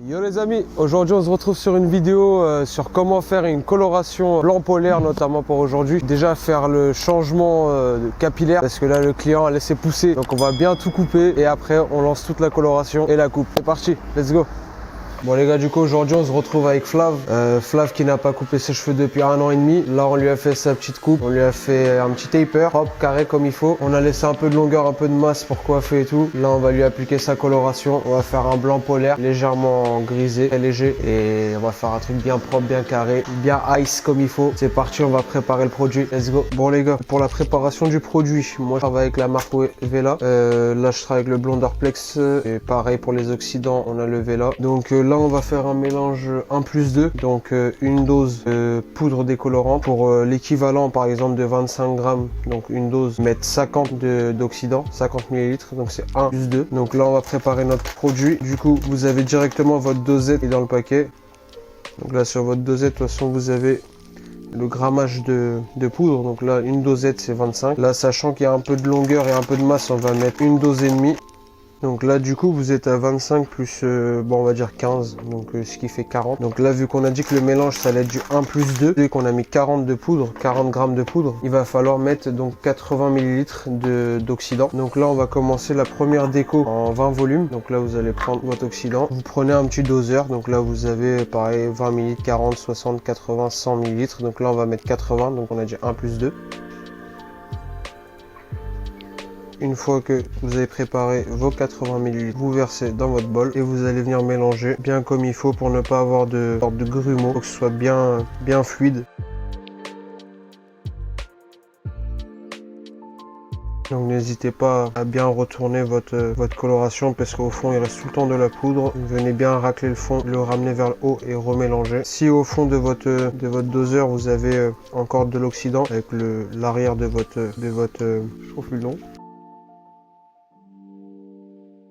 Yo les amis, aujourd'hui on se retrouve sur une vidéo sur comment faire une coloration blanc polaire, notamment pour aujourd'hui. Déjà faire le changement capillaire parce que là le client a laissé pousser, donc on va bien tout couper et après on lance toute la coloration et la coupe. C'est parti, let's go. Bon les gars, du coup aujourd'hui on se retrouve avec Flav. Flav qui n'a pas coupé ses cheveux depuis 1 an et demi. Là on lui a fait sa petite coupe, on lui a fait un petit taper, propre, carré comme il faut. On a laissé un peu de longueur, un peu de masse pour coiffer et tout. Là on va lui appliquer sa coloration. On va faire un blanc polaire, légèrement grisé, très léger. Et on va faire un truc bien propre, bien carré, bien ice comme il faut. C'est parti, on va préparer le produit. Let's go. Bon les gars, pour la préparation du produit, moi je travaille avec la marque Vela. Là je travaille avec le Blonderplex. Et pareil pour les oxydants, on a le Vela. Donc là on va faire un mélange 1+2, donc une dose de poudre décolorante pour l'équivalent par exemple de 25 grammes, donc une dose, mettre 50 d'oxydant, 50 ml, donc c'est 1+2. Donc là on va préparer notre produit. Du coup vous avez directement votre dosette qui est dans le paquet. Donc là sur votre dosette, de toute façon vous avez le grammage de poudre. Donc là une dosette c'est 25. Là sachant qu'il y a un peu de longueur et un peu de masse, on va mettre une dose et demie. Donc là du coup vous êtes à 25 plus bon on va dire 15, donc ce qui fait 40. Donc là vu qu'on a dit que le mélange ça allait être du 1+2 et qu'on a mis 40 de poudre, 40 grammes de poudre, il va falloir mettre donc 80 ml d'oxydant. Donc là on va commencer la première déco en 20 volumes. Donc là vous allez prendre votre oxydant, vous prenez un petit doseur, donc là vous avez pareil 20 ml, 40, 60, 80, 100 ml. Donc là on va mettre 80, donc on a dit 1+2. Une fois que vous avez préparé vos 80 ml, vous versez dans votre bol et vous allez venir mélanger bien comme il faut pour ne pas avoir de sorte de grumeaux, pour que ce soit bien fluide. Donc n'hésitez pas à bien retourner votre coloration parce qu'au fond il reste tout le temps de la poudre. Venez bien racler le fond, le ramener vers le haut et remélanger. Si au fond de votre doseur vous avez encore de l'oxydant avec l'arrière de votre je trouve plus le nom.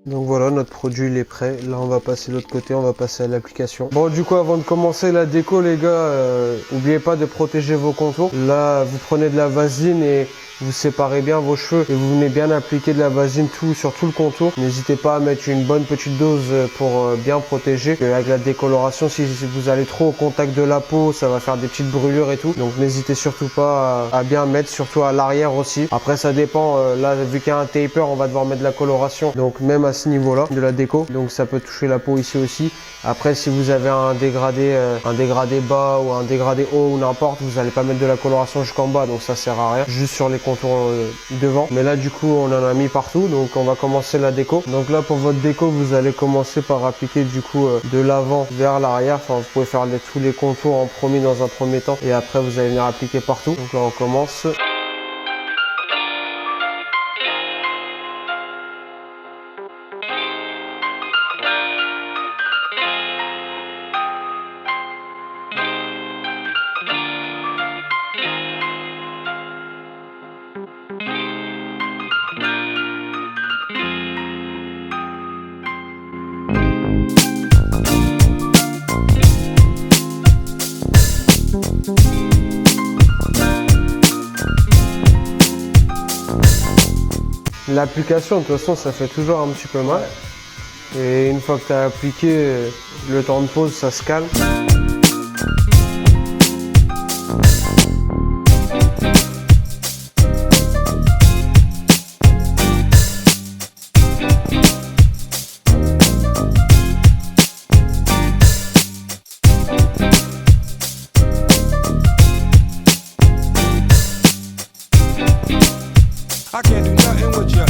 Donc voilà, notre produit il est prêt. Là on va passer de l'autre côté, on va passer à l'application. Bon du coup avant de commencer la déco les gars, n'oubliez pas de protéger vos contours. Là vous prenez de la vaseline et vous séparez bien vos cheveux et vous venez bien appliquer de la vaseline sur tout le contour. N'hésitez pas à mettre une bonne petite dose pour bien protéger. Avec la décoloration, si vous allez trop au contact de la peau, ça va faire des petites brûlures et tout. Donc n'hésitez surtout pas à bien mettre, surtout à l'arrière aussi. Après ça dépend, là vu qu'il y a un taper, on va devoir mettre de la coloration. Donc même à ce niveau-là de la déco, donc ça peut toucher la peau ici aussi. Après si vous avez un dégradé bas ou un dégradé haut ou n'importe, vous n'allez pas mettre de la coloration jusqu'en bas, donc ça sert à rien. Juste sur les contours devant, mais là du coup on en a mis partout, donc on va commencer la déco. Donc là pour votre déco vous allez commencer par appliquer du coup de l'avant vers l'arrière. Enfin vous pouvez faire tous les contours en premier dans un premier temps et après vous allez venir appliquer partout. Donc là on commence. L'application, de toute façon, ça fait toujours un petit peu mal. Et une fois que tu as appliqué, le temps de pause, ça se calme. I can't do nothing with you.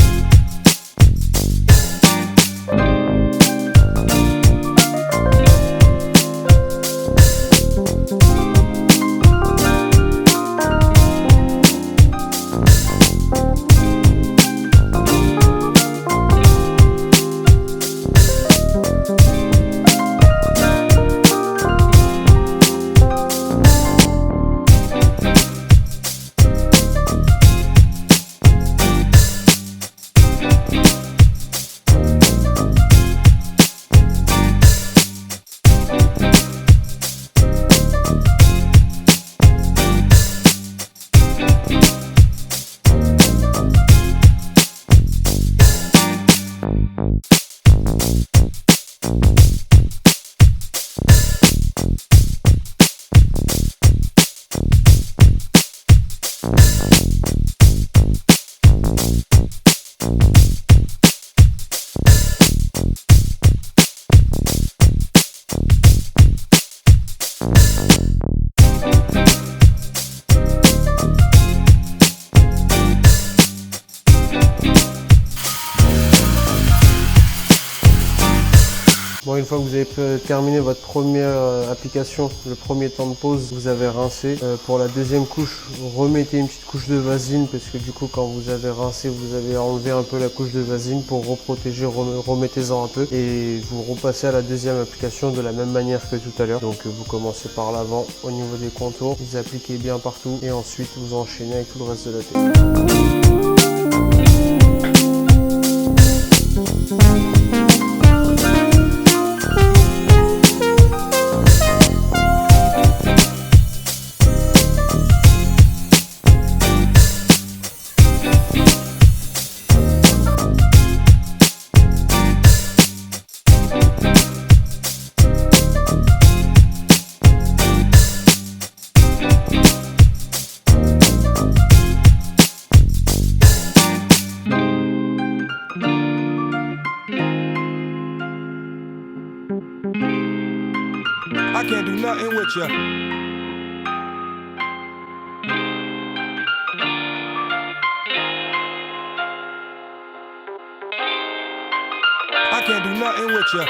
Bon, une fois que vous avez terminé votre première application, le premier temps de pause, vous avez rincé. Pour la deuxième couche, vous remettez une petite couche de vaseline parce que du coup quand vous avez rincé, vous avez enlevé un peu la couche de vaseline pour reprotéger, remettez-en un peu et vous repassez à la deuxième application de la même manière que tout à l'heure. Donc vous commencez par l'avant au niveau des contours, vous appliquez bien partout et ensuite vous enchaînez avec tout le reste de la tête. I can't do nothing with you. I can't do nothing with you.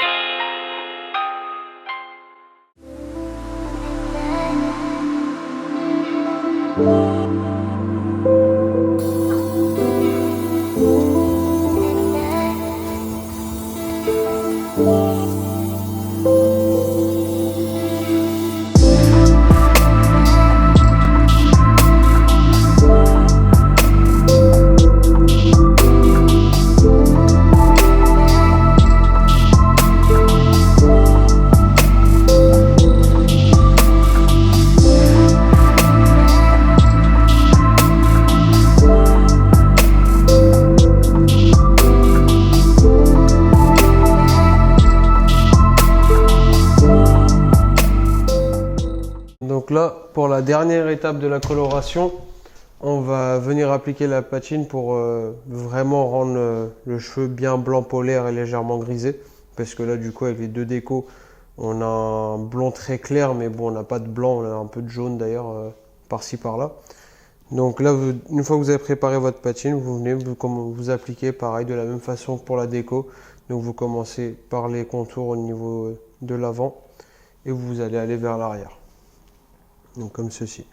Donc là, pour la dernière étape de la coloration, on va venir appliquer la patine pour vraiment rendre le cheveu bien blanc polaire et légèrement grisé. Parce que là, du coup, avec les deux décos, on a un blond très clair, mais bon, on n'a pas de blanc, on a un peu de jaune d'ailleurs, par-ci par-là. Donc là, une fois que vous avez préparé votre patine, vous venez vous appliquer pareil de la même façon que pour la déco. Donc vous commencez par les contours au niveau de l'avant et vous allez aller vers l'arrière. Donc comme ceci.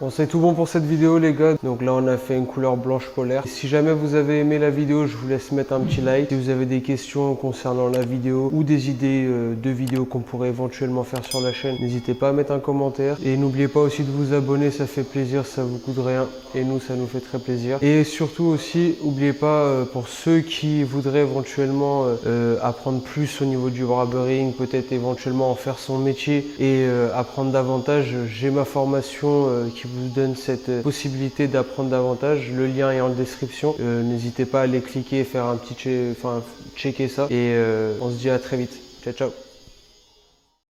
Bon, c'est tout bon pour cette vidéo les gars, donc là on a fait une couleur blanche polaire. Si jamais vous avez aimé la vidéo, je vous laisse mettre un petit like. Si vous avez des questions concernant la vidéo ou des idées de vidéos qu'on pourrait éventuellement faire sur la chaîne, n'hésitez pas à mettre un commentaire. Et n'oubliez pas aussi de vous abonner, ça fait plaisir, ça vous coûte rien et nous ça nous fait très plaisir. Et surtout aussi, n'oubliez pas pour ceux qui voudraient éventuellement apprendre plus au niveau du barbering, peut-être éventuellement en faire son métier et apprendre davantage, j'ai ma formation qui vous donne cette possibilité d'apprendre davantage. Le lien est en description. N'hésitez pas à aller cliquer, faire un petit checker ça. Et on se dit à très vite. Ciao, ciao.